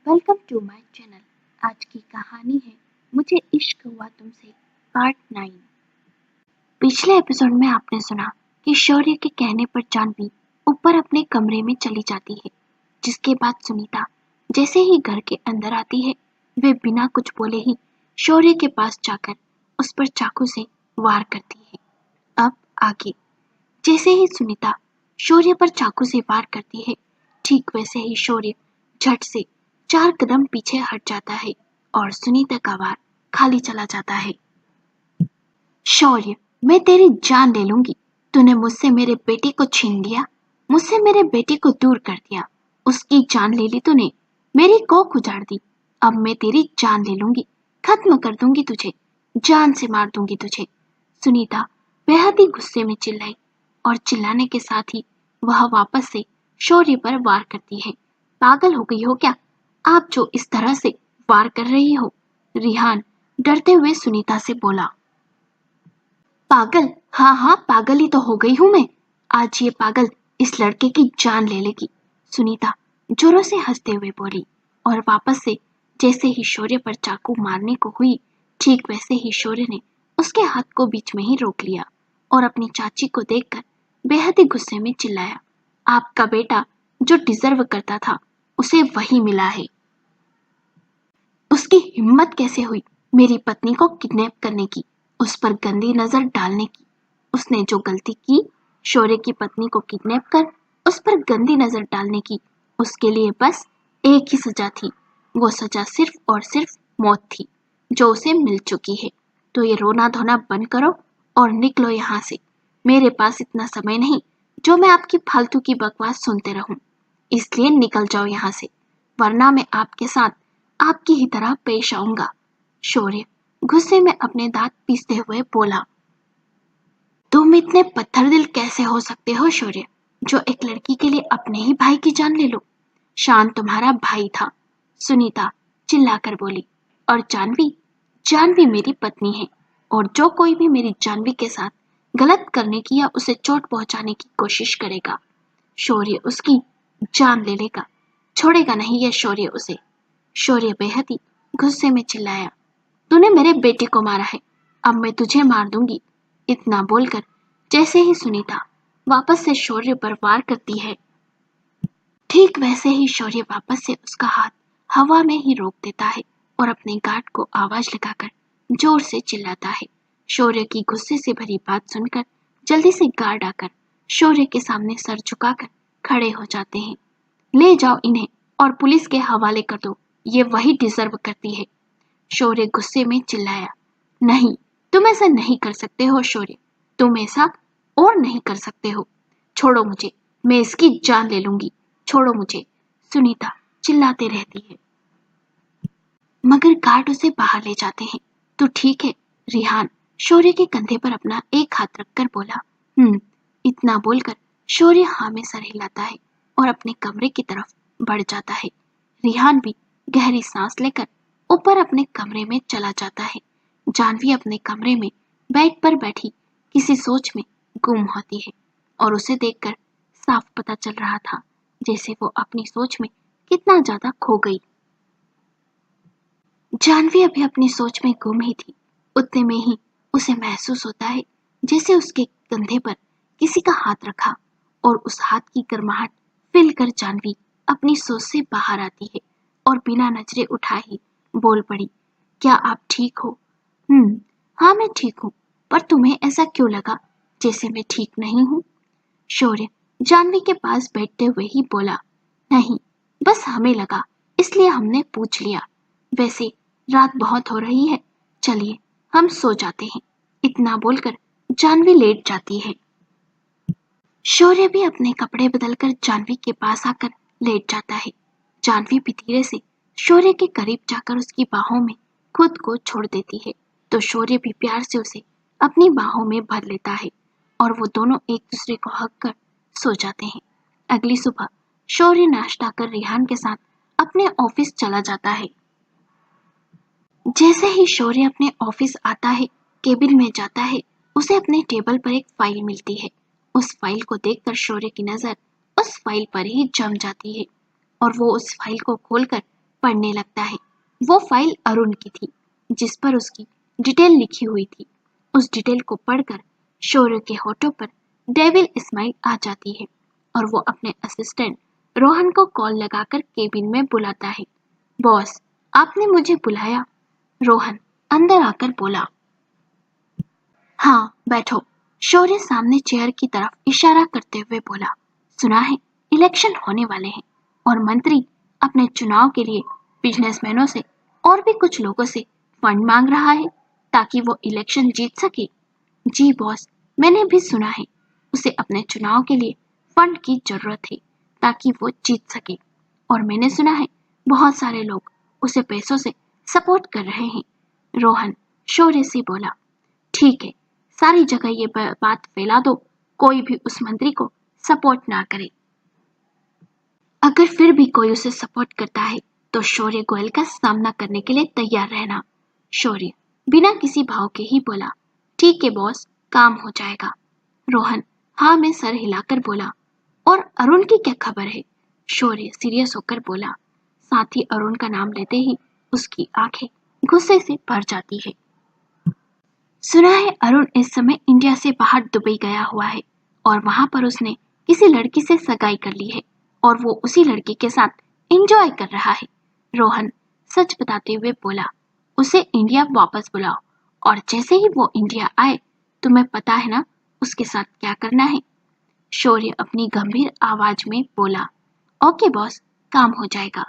Welcome to my channel. आज की कहानी है मुझे इश्क हुआ तुमसे पार्ट 9। पिछले एपिसोड में आपने सुना कि शौर्य के कहने पर जानवी ऊपर अपने कमरे में चली जाती है, जिसके बाद सुनीता जैसे ही घर के अंदर आती है वे बिना कुछ बोले ही शौर्य के पास जाकर उस पर चाकू से वार करती है। अब आगे, जैसे ही सुनीता शौर्य पर चाकू से वार करती है, ठीक वैसे ही शौर्य झट से 4 कदम पीछे हट जाता है और सुनीता का वार खाली चला जाता है। शौर्य, मैं तेरी जान ले लूंगी। तूने मुझसे मेरे बेटे को छीन लिया, मुझसे मेरे बेटे को दूर कर दिया, उसकी जान ले ली तूने, मेरी कोख उजाड़ दी। अब मैं तेरी जान ले लूंगी, खत्म कर दूंगी तुझे, जान से मार दूंगी तुझे। सुनीता बेहद ही गुस्से में चिल्लाई और चिल्लाने के साथ ही वह वापस से शौर्य पर वार करती है। पागल हो गई हो क्या, आप जो इस तरह से वार कर रही हो? रिहान डरते हुए सुनीता से बोला। पागल? हाँ हाँ, पागल ही तो हो गई हूं मैं। आज ये पागल इस लड़के की जान ले लेगी, सुनीता जोरों से हंसते हुए बोली और वापस से जैसे ही शौर्य पर चाकू मारने को हुई, ठीक वैसे ही शौर्य ने उसके हाथ को बीच में ही रोक लिया और अपनी चाची को देखकर बेहद ही गुस्से में चिल्लाया, आपका बेटा जो डिजर्व करता था उसे वही मिला है। उसकी हिम्मत कैसे हुई मेरी पत्नी को किडनैप करने की, उस पर गंदी नजर डालने की। उसने जो गलती की, शौर्य की पत्नी को किडनैप कर उस पर गंदी नजर डालने की, उसके लिए बस एक ही सजा थी। वो सजा सिर्फ और सिर्फ मौत थी, जो उसे मिल चुकी है। तो ये रोना धोना बंद करो और निकलो यहाँ से। मेरे पास इतना समय नहीं जो मैं आपकी फालतू की बकवास सुनते रहूं, इसलिए निकल जाओ यहाँ से, वरना मैं आपके साथ आपकी ही तरह पेश आऊंगा। शौर्य गुस्से में अपने दांत पीसते हुए बोला। तुम इतने पत्थर दिल कैसे हो सकते हो शौर्य, जो एक लड़की के लिए अपने ही भाई की जान ले लो? शान तुम्हारा भाई था, सुनीता चिल्लाकर बोली। और जानवी, जानवी मेरी पत्नी है, और जो कोई भी मेरी जानवी के साथ गलत करने की या उसे चोट पहुंचाने की कोशिश करेगा, शौर्य उसकी जान ले लेगा, छोड़ेगा नहीं यह शौर्य उसे। शौर्य बेहद ही गुस्से में चिल्लाया, तूने मेरे बेटे को मारा है, अब मैं तुझे मार दूंगी। इतना बोलकर जैसे ही सुनीता वापस से शौर्य पर वार करती है, ठीक वैसे ही शौर्य वापस से उसका हाथ हवा में ही रोक देता है और अपने गार्ड को आवाज लगाकर जोर से चिल्लाता है। शौर्य की गुस्से से भरी बात सुनकर जल्दी से गार्ड आकर शौर्य के सामने सर झुकाकर खड़े हो जाते हैं। ले जाओ इन्हें और पुलिस के हवाले कर दो, ये वही डिजर्व करती है। शौर्य गुस्से में चिल्लाया। नहीं, तुम ऐसा नहीं कर सकते हो शौर्य, तुम ऐसा और नहीं कर सकते हो। छोड़ो मुझे, मैं इसकी जान ले लूंगी, छोड़ो मुझे, सुनीता चिल्लाते रहती है। मगर गार्ड उसे बाहर ले जाते हैं। तो ठीक है, रिहान शौर्य के कंधे पर अपना एक हाथ रखकर बोला। इतना बोलकर शौर्य हाँ में सर हिलाता है और अपने कमरे की तरफ बढ़ जाता है। रिहान भी गहरी सांस लेकर ऊपर अपने कमरे में चला जाता है। जानवी अपने कमरे में बेड पर बैठी किसी सोच में गुम होती है और उसे देखकर साफ पता चल रहा था जैसे वो अपनी सोच में कितना ज्यादा खो गई। जानवी अभी अपनी सोच में गुम ही थी, उतने में ही उसे महसूस होता है जैसे उसके कंधे पर किसी का हाथ रखा और उस हाथ की गर्माहट फील कर जानवी अपनी सोच से बाहर आती है और बिना नजरें उठाए ही बोल पड़ी, क्या आप ठीक हो? हाँ मैं ठीक हूँ, पर तुम्हें ऐसा क्यों लगा जैसे मैं ठीक नहीं हूँ? शौर्य जानवी के पास बैठते हुए ही बोला, नहीं, बस हमें लगा इसलिए हमने पूछ लिया। वैसे रात बहुत हो रही है, चलिए हम सो जाते हैं। इतना बोलकर जानवी लेट जाती है। शौर्य भी अपने कपड़े बदलकर जानवी के पास आकर लेट जाता है। जानवी भी धीरे से शौर्य के करीब जाकर उसकी बाहों में खुद को छोड़ देती है, तो शौर्य भी प्यार से उसे अपनी बाहों में भर लेता है और वो दोनों एक दूसरे को हक कर सो जाते हैं। अगली सुबह शौर्य नाश्ता कर रिहान के साथ अपने ऑफिस चला जाता है। जैसे ही शौर्य अपने ऑफिस आता है, केबिन में जाता है, उसे अपने टेबल पर एक फाइल मिलती है। उस फाइल को देखकर शौर्य की नजर उस फाइल पर ही जम जाती है और वो उस फाइल को खोलकर पढ़ने लगता है। वो फाइल अरुण की थी, जिस पर उसकी डिटेल लिखी हुई थी। उस डिटेल को पढ़कर शौर्य के होठों पर डेविल स्माइल आ जाती है और वो अपने असिस्टेंट रोहन को कॉल लगाकर केबिन में बुलाता है। बॉस, आपने मुझे बुलाया? रोहन अंदर आकर बोला। हाँ, बैठो। शौर्य सामने चेयर की तरफ इशारा करते हुए बोला। सुना है इलेक्शन होने वाले हैं और मंत्री अपने चुनाव के लिए बिजनेसमैनों से और भी कुछ लोगों से फंड मांग रहा है ताकि वो इलेक्शन जीत सके। जी बॉस, मैंने भी सुना है उसे अपने चुनाव के लिए फंड की जरूरत है ताकि वो जीत सके। और मैंने सुना है बहुत सारे लोग उसे पैसों से सपोर्ट कर रहे हैं। रोहन शौर्य से बोला। ठीक है, सारी जगह ये बात फैला दो, कोई भी उस मंत्री को सपोर्ट ना करे। अगर फिर भी कोई उसे सपोर्ट करता है तो शौर्य गोयल का सामना करने के लिए तैयार रहना। शौर्य बिना किसी भाव के ही बोला। ठीक है बॉस, काम हो जाएगा। रोहन हाँ में सर हिलाकर बोला। और अरुण की क्या खबर है? शौर्य सीरियस होकर बोला। साथ ही अरुण का नाम लेते ही उसकी आंखें गुस्से से भर जाती है। सुना है अरुण इस समय इंडिया से बाहर दुबई गया हुआ है और वहां पर उसने किसी लड़की से सगाई कर ली है और वो उसी लड़की के साथ एंजॉय कर रहा है। रोहन सच बताते हुए बोला। उसे इंडिया वापस बुलाओ और जैसे ही वो इंडिया आए तुम्हें पता है ना उसके साथ क्या करना है। शौर्य अपनी गंभीर आवाज में बोला। ओके बॉस, काम हो जाएगा।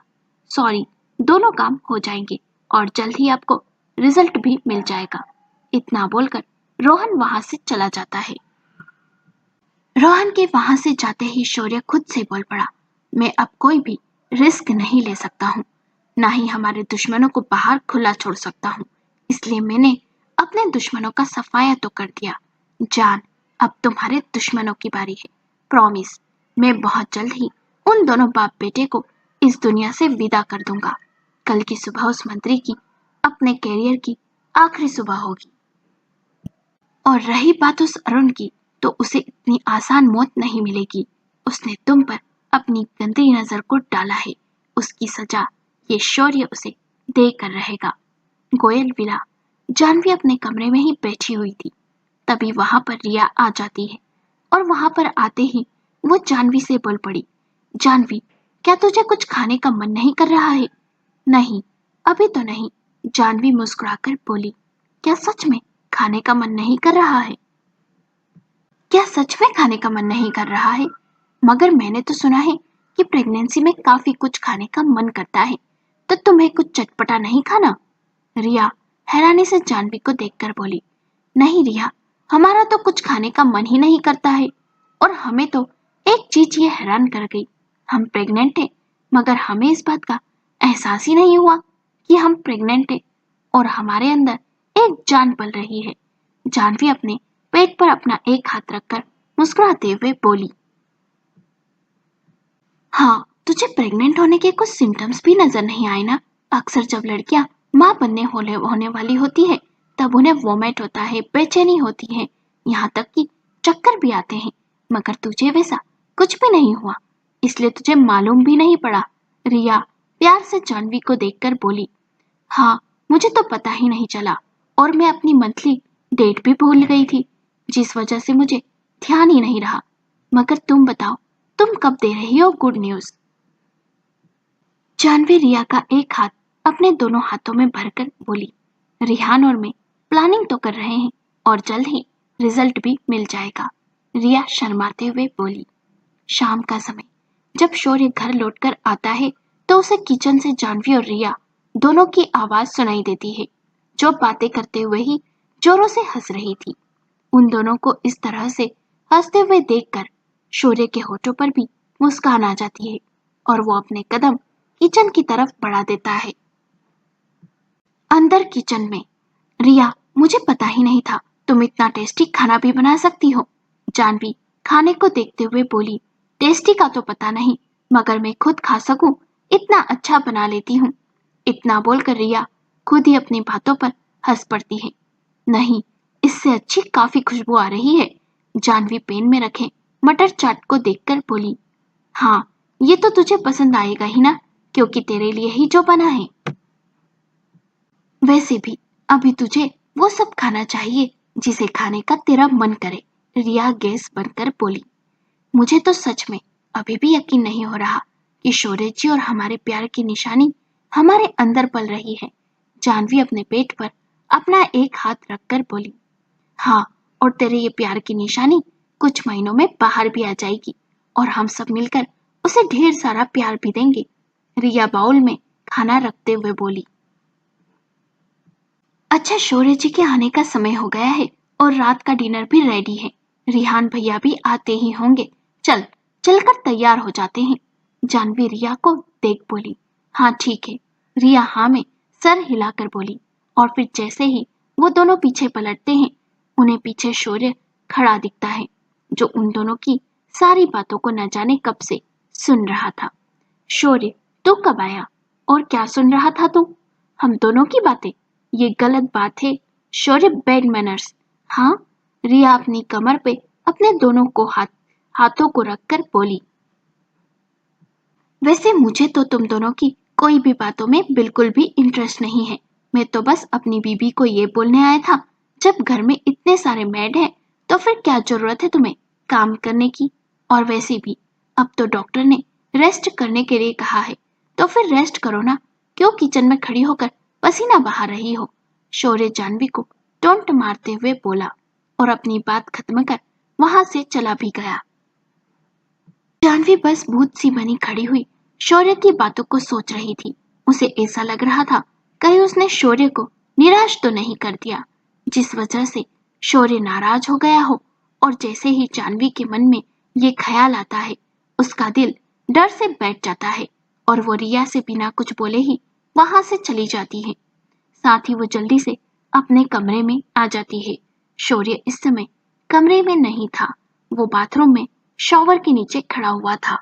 सॉरी, दोनों काम हो जाएंगे और जल्द ही आपको रिजल्ट भी मिल जाएगा। इतना बोलकर रोहन वहां से चला जाता है। रोहन के वहां से जाते ही शौर्य खुद से बोल पड़ा। मैं अब कोई भी रिस्क नहीं ले सकता हूँ, ना ही हमारे दुश्मनों को बाहर खुला छोड़ सकता हूँ। इसलिए मैंने अपने दुश्मनों का सफाया तो कर दिया। जान, अब तुम्हारे दुश्मनों की बारी है। प्रॉमिस, मैं बहुत जल्द ही उन दोनों बाप बेटे को इस दुनिया से विदा कर दूंगा। कल की सुबह उस मंत्री की अपने कैरियर की आखिरी सुबह होगी। और रही बात उस अरुण की, तो उसे इतनी आसान मौत नहीं मिलेगी। उसने तुम पर अपनी गंदी नजर को डाला है। उसकी सजा ये शौर्य उसे देकर रहेगा। गोयल विला जानवी अपने कमरे में ही बैठी हुई थी। तभी वहां पर रिया आ जाती है और वहां पर आते ही वो जानवी से बोल पड़ी। जानवी, क्या तुझे कुछ खाने का मन नहीं कर रहा है? नहीं, अभी तो नहीं, जानवी मुस्कुराकर बोली। क्या सच में खाने का मन नहीं कर रहा है? क्या सच में खाने का मन नहीं कर रहा है? मगर मैंने तो सुना है कि प्रेगनेंसी में काफी कुछ खाने का मन करता है, तो तुम्हें कुछ चटपटा नहीं खाना? रिया हैरानी से जानवी को देखकर बोली। नहीं रिया, हमारा तो कुछ खाने का मन ही नहीं करता है। और हमें तो एक चीज ये हैरान कर गई। हम प्रेग्नेंट हैं, मगर हमें इस बात का एहसास ही नहीं हुआ कि हम प्रेग्नेंट हैं और हमारे अंदर एक जान पल रही है। जानवी अपने पेट पर अपना एक हाथ रखकर मुस्कुराते हुए बोली। हाँ, तुझे प्रेग्नेंट होने के कुछ सिम्टम्स भी नजर नहीं आए ना? अक्सर जब लड़कियां माँ बनने होने वाली होती है तब उन्हें वोमिट होता है, बेचैनी होती है, यहाँ तक कि चक्कर भी आते हैं। मगर तुझे वैसा कुछ भी नहीं हुआ, इसलिए तुझे मालूम भी नहीं पड़ा। रिया प्यार से जानवी को देखकर बोली। हाँ, मुझे तो पता ही नहीं चला और मैं अपनी मंथली डेट भी भूल गई थी, जिस वजह से मुझे ध्यान ही नहीं रहा। मगर तुम बताओ, तुम कब दे रही हो गुड न्यूज? जानवी रिया का एक हाथ अपने दोनों हाथों में भरकर बोली। रिहान और मैं प्लानिंग तो कर रहे हैं और जल्द ही रिजल्ट भी मिल जाएगा। रिया शर्माते हुए बोली। शाम का समय जब शौर्य घर लौटकर आता है तो उसे किचन से जानवी और रिया दोनों की आवाज सुनाई देती है, जो बातें करते हुए ही जोरों से हंस रही थी। उन दोनों को इस तरह से हंसते हुए देखकर शौर्य के होठों पर भी मुस्कान आ जाती है और वो अपने कदम किचन की तरफ बढ़ा देता है। अंदर किचन में रिया, मुझे पता ही नहीं था तुम इतना टेस्टी खाना भी बना सकती हो। जानवी खाने को देखते हुए बोली। टेस्टी का तो पता नहीं, मगर मैं खुद खा सकूं इतना अच्छा बना लेती हूँ। इतना बोलकर रिया खुद ही अपनी बातों पर हंस पड़ती है। नहीं, इससे अच्छी काफी खुशबू आ रही है। जानवी पेन में रखे मटर चाट को देखकर बोली। हाँ, ये तो तुझे पसंद आएगा ही ना, क्योंकि तेरे लिए ही जो बना है। वैसे भी अभी तुझे वो सब खाना चाहिए जिसे खाने का तेरा मन करे, रिया गैस बनकर बोली। मुझे तो सच में अभी भी यकीन नहीं हो रहा कि शौर्य जी और हमारे प्यार की निशानी हमारे अंदर पल रही है। जानवी अपने पेट पर अपना एक हाथ रखकर बोली। हाँ, और तेरे ये प्यार की निशानी कुछ महीनों में बाहर भी आ जाएगी और हम सब मिलकर उसे ढेर सारा प्यार भी देंगे, रिया बाउल में खाना रखते हुए बोली। अच्छा, शौर्य जी के आने का समय हो गया है और रात का डिनर भी रेडी है। रिहान भैया भी आते ही होंगे। चल चलकर तैयार हो जाते हैं। जानवी रिया को देख बोली। हाँ ठीक है, रिया हाँ में सर हिलाकर बोली। और फिर जैसे ही वो दोनों पीछे पलटते हैं, उन्हें पीछे शौर्य खड़ा दिखता है, जो उन दोनों की सारी बातों को न जाने कब से सुन रहा था। शौर्य, तू कब आया और क्या सुन रहा था तू? हम दोनों की बातें? ये गलत बात है शौर्य, बैड मैनर्स। हाँ, रिया अपनी कमर पे अपने दोनों को हाथों को रखकर बोली। वैसे मुझे तो तुम दोनों की कोई भी बातों में बिल्कुल भी इंटरेस्ट नहीं है। मैं तो बस अपनी बीबी को ये बोलने आया था, जब घर में इतने सारे मेड हैं तो फिर क्या जरूरत है तुम्हें काम करने की? और वैसे भी अब तो डॉक्टर ने रेस्ट करने के लिए कहा है, तो फिर रेस्ट करो ना। क्यों किचन में खड़ी होकर पसीना बहा रही हो? शौर्य जानवी को टोंट मारते हुए बोला और अपनी बात खत्म कर वहां से चला भी गया। जानवी बस भूत सी बनी खड़ी हुई शौर्य की बातों को सोच रही थी। उसे ऐसा लग रहा था कहीं उसने शौर्य को निराश तो नहीं कर दिया, जिस वजह से शौर्य नाराज हो गया हो। और जैसे ही जानवी के मन में ये ख्याल आता है, उसका दिल डर से बैठ जाता है और वो रिया से बिना कुछ बोले ही वहां से चली जाती है। साथ ही वो जल्दी से अपने कमरे में आ जाती है। शौर्य इस समय कमरे में नहीं था, वो बाथरूम में शॉवर के नीचे खड़ा हुआ था।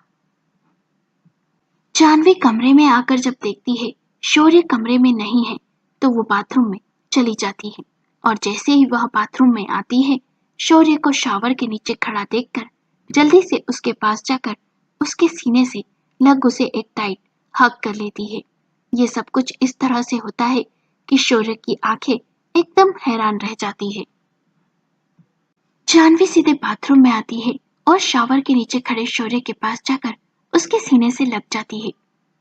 जानवी कमरे में आकर जब देखती है शौर्य कमरे में नहीं है, तो वो बाथरूम में चली जाती है। और जैसे ही वह बाथरूम में आती है, शौर्य को शॉवर के नीचे खड़ा देखकर जल्दी से उसके पास जाकर उसके सीने से लग उसे एक टाइट हग कर लेती है। ये सब कुछ इस तरह से होता है कि शौर्य की आंखें एकदम हैरान रह जाती है। जानवी सीधे बाथरूम में आती है और शॉवर के नीचे खड़े शौर्य के पास जाकर उसके सीने से लग जाती है।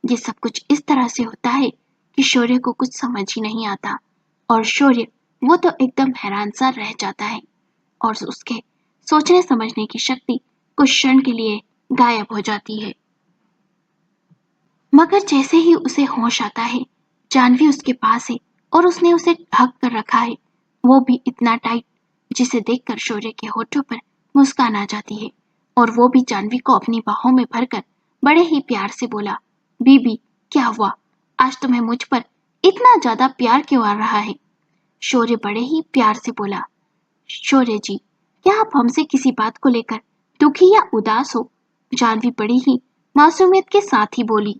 ये सब कुछ इस तरह से होता है कि शौर्य को कुछ समझ ही नहीं आता और शौर्य वो तो एकदम हैरान सा रह जाता है और उसके सोचने समझने की शक्ति कुछ क्षण के लिए गायब हो जाती है। मगर जैसे ही उसे होश आता है, जानवी उसके पास है और उसने उसे ढक कर रखा है, वो भी इतना टाइट, जिसे देखकर शौर्य के होठों पर मुस्कान आ जाती है और वो भी जानवी को अपनी बाहों में भरकर बड़े ही प्यार से बोला। बीबी, क्या हुआ? आज तुम्हें मुझ पर इतना ज्यादा प्यार क्यों आ रहा है? शौर्य बड़े ही प्यार से बोला। शौर्य जी, क्या आप हमसे किसी बात को लेकर दुखी या उदास हो? जानवी बड़ी ही मासूमियत के साथ ही बोली।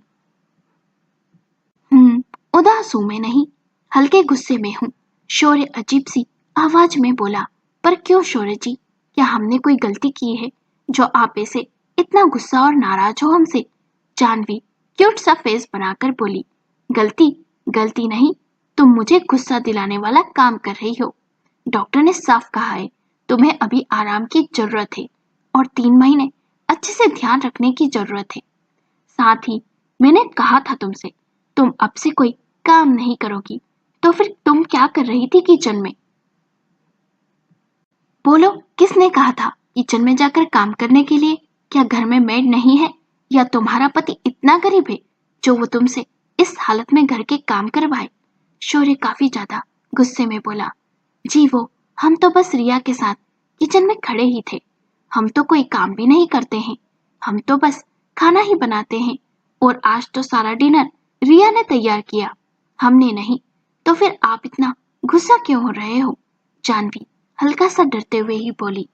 उदास हूं मैं नहीं, हल्के गुस्से में हूँ, शौर्य अजीब सी आवाज में बोला। पर क्यों शौर्य जी, क्या हमने कोई गलती की है जो आप ऐसे इतना गुस्सा और नाराज हो हमसे? जानवी क्यूट सा फेस बनाकर बोली। गलती? गलती नहीं, तुम मुझे गुस्सा दिलाने वाला काम कर रही हो। डॉक्टर ने साफ कहा है तुम्हें अभी आराम की जरूरत है और 3 महीने अच्छे से ध्यान रखने की जरूरत है। साथ ही मैंने कहा था तुमसे, तुम अब से कोई काम नहीं करोगी, तो फिर तुम क्या कर रही थी किचन में? बोलो, किसने कहा था किचन में जाकर काम करने के लिए? क्या घर में मेड नहीं है या तुम्हारा पति इतना गरीब है जो वो तुमसे इस हालत में घर के काम करवाए? शौर्य काफी ज्यादा गुस्से में बोला। जी वो, हम तो बस रिया के साथ किचन में खड़े ही थे। हम तो कोई काम भी नहीं करते हैं, हम तो बस खाना ही बनाते हैं और आज तो सारा डिनर रिया ने तैयार किया, हमने नहीं। तो फिर आप इतना गुस्सा क्यों हो रहे हो? जानवी हल्का सा डरते हुए ही बोली।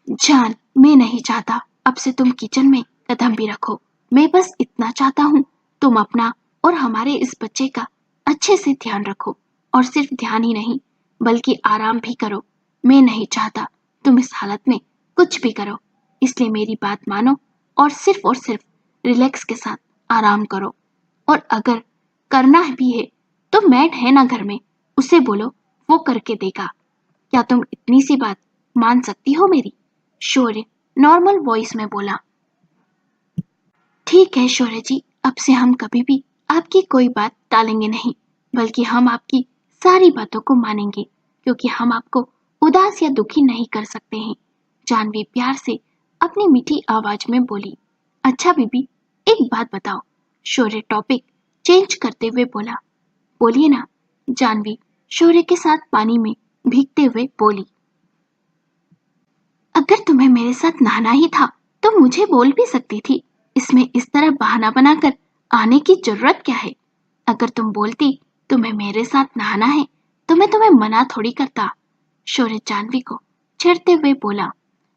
जान, मैं नहीं चाहता अब से तुम किचन में कदम भी रखो। मैं बस इतना चाहता हूँ तुम अपना और हमारे इस बच्चे का अच्छे से ध्यान रखो, और सिर्फ ध्यान ही नहीं बल्कि आराम भी करो। मैं नहीं चाहता तुम इस हालत में कुछ भी करो, इसलिए मेरी बात मानो और सिर्फ रिलैक्स के साथ आराम करो। और अगर करना भी है तो मैट है ना घर में, उसे बोलो वो करके देगा। क्या तुम इतनी सी बात मान सकती हो मेरी? शौर्य नॉर्मल वॉइस में बोला। ठीक है शौर्य जी, अब से हम कभी भी आपकी कोई बात टालेंगे नहीं, बल्कि हम आपकी सारी बातों को मानेंगे, क्योंकि हम आपको उदास या दुखी नहीं कर सकते हैं। जानवी प्यार से अपनी मीठी आवाज में बोली। अच्छा बीबी, एक बात बताओ। शौर्य टॉपिक चेंज करते हुए बोला। बोलिए ना। जानवी शौर्य के साथ पानी में भीगते हुए बोली। अगर तुम्हें मेरे साथ नहाना ही था तो मुझे बोल भी सकती थी। इसमें इस तरह बहाना बनाकर आने की जरूरत क्या है? अगर तुम बोलती तुम्हें मेरे साथ नहाना है तो मैं तुम्हें मना थोड़ी करता। शौर्य जानवी को छेड़ते हुए बोला।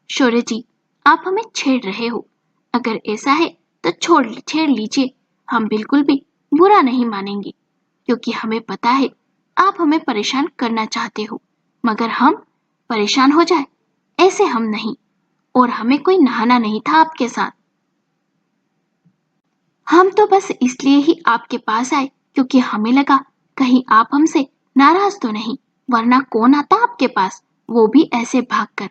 शौर्य जी, आप हमें छेड़ रहे हो। अगर ऐसा है तो छेड़ लीजिए, हम बिल्कुल भी बुरा नहीं मानेंगे, क्योंकि हमें पता है आप हमें परेशान करना चाहते हो, मगर हम परेशान हो जाए ऐसे हम नहीं। और हमें कोई नहाना नहीं था आपके साथ। हम तो बस इसलिए ही आपके पास आए क्योंकि हमें लगा कहीं आप हमसे नाराज तो नहीं, वरना कौन आता आपके पास, वो भी ऐसे भागकर।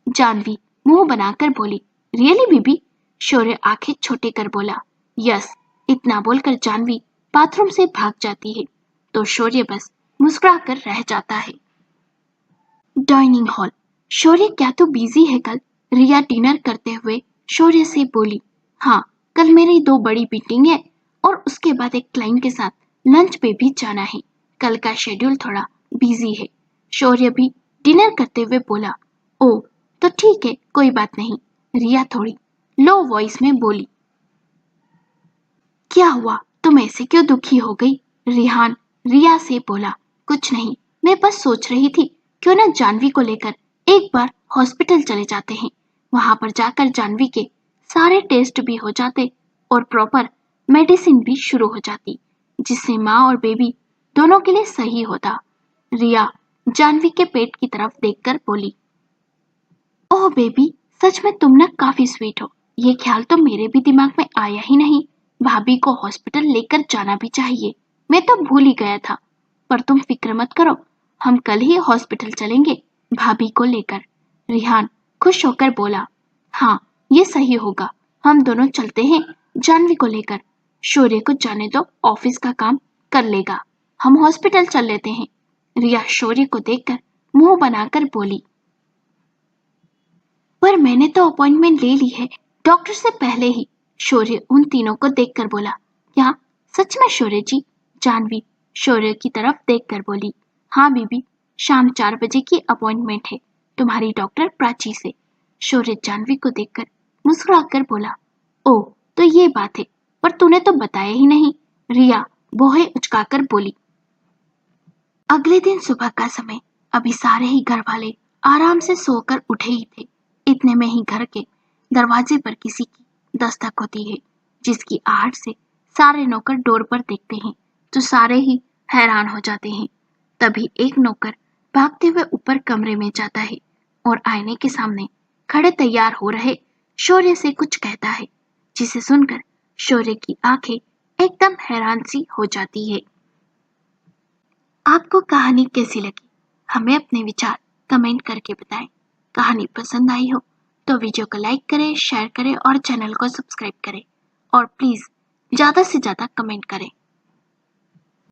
जानवी मुंह बनाकर बोली। रियली बीबी? शौर्य आंखें छोटे कर बोला। यस। इतना बोलकर जानवी बाथरूम से भाग जाती है तो शौर्य बस मुस्कुराकर रह जाता है। Dining hall. शौर्य क्या तू बिजी है कल? रिया डिनर करते हुए शौर्य से बोली। हाँ, कल मेरी 2 बड़ी मीटिंग है और उसके बाद एक क्लाइंट के साथ लंच पे भी जाना है। कल का शेड्यूल थोड़ा बिजी है। शौर्य भी डिनर करते हुए बोला। ओ, तो ठीक है, कोई बात नहीं। रिया थोड़ी लो वॉइस में बोली। क्या हुआ, तुम ऐसे क्यों दुखी हो गई? रिहान रिया से बोला। कुछ नहीं, मैं बस सोच रही थी क्यों ना जानवी को लेकर एक बार हॉस्पिटल चले जाते हैं। वहां पर जाकर जानवी के सारे टेस्ट भी हो जाते और प्रॉपर मेडिसिन भी शुरू हो जाती, जिससे माँ और बेबी दोनों के लिए सही होता। रिया जानवी के पेट की तरफ देखकर बोली। ओह बेबी, सच में तुम ना काफी स्वीट हो। ये ख्याल तो मेरे भी दिमाग में आया ही नहीं। भाभी को हॉस्पिटल लेकर जाना भी चाहिए, मैं तो भूल ही गया था। पर तुम फिक्र मत करो, हम कल ही हॉस्पिटल चलेंगे भाभी को लेकर। रिहान खुश होकर बोला। हाँ, ये सही होगा, हम दोनों चलते हैं जानवी को लेकर। शौर्य को जाने दो, ऑफिस का काम कर लेगा, हम हॉस्पिटल चल लेते हैं। रिया शौर्य को देखकर मुंह बनाकर बोली। पर मैंने तो अपॉइंटमेंट ले ली है डॉक्टर से पहले ही। शौर्य उन तीनों को देखकर बोला। क्या सच में शौर्य जी? जानवी शौर्य की तरफ देखकर बोली। हाँ बीबी, शाम 4 बजे की अपॉइंटमेंट है तुम्हारी डॉक्टर प्राची से। शौर्य जानवी को देखकर मुस्कुराकर बोला। ओह, तो ये बात है, पर तूने तो बताया ही नहीं। रिया बोहे उचकाकर बोली। अगले दिन सुबह का समय। अभी सारे ही घर वाले आराम से सोकर उठे ही थे। इतने में ही घर के दरवाजे पर किसी की दस्तक होती है, जिसकी आहट से सारे नौकर डोर पर देखते हैं तो सारे ही हैरान हो जाते हैं। तभी एक नौकर भागते हुए ऊपर कमरे में जाता है और आईने के सामने खड़े तैयार हो रहे शौर्य से कुछ कहता है, जिसे सुनकर शौर्य की आंखें एकदम हैरान सी हो जाती है। आपको कहानी कैसी लगी? हमें अपने विचार कमेंट करके बताएं। कहानी पसंद आई हो तो वीडियो को लाइक करें, शेयर करें और चैनल को सब्सक्राइब करें। और प्लीज ज्यादा से ज्यादा कमेंट करें।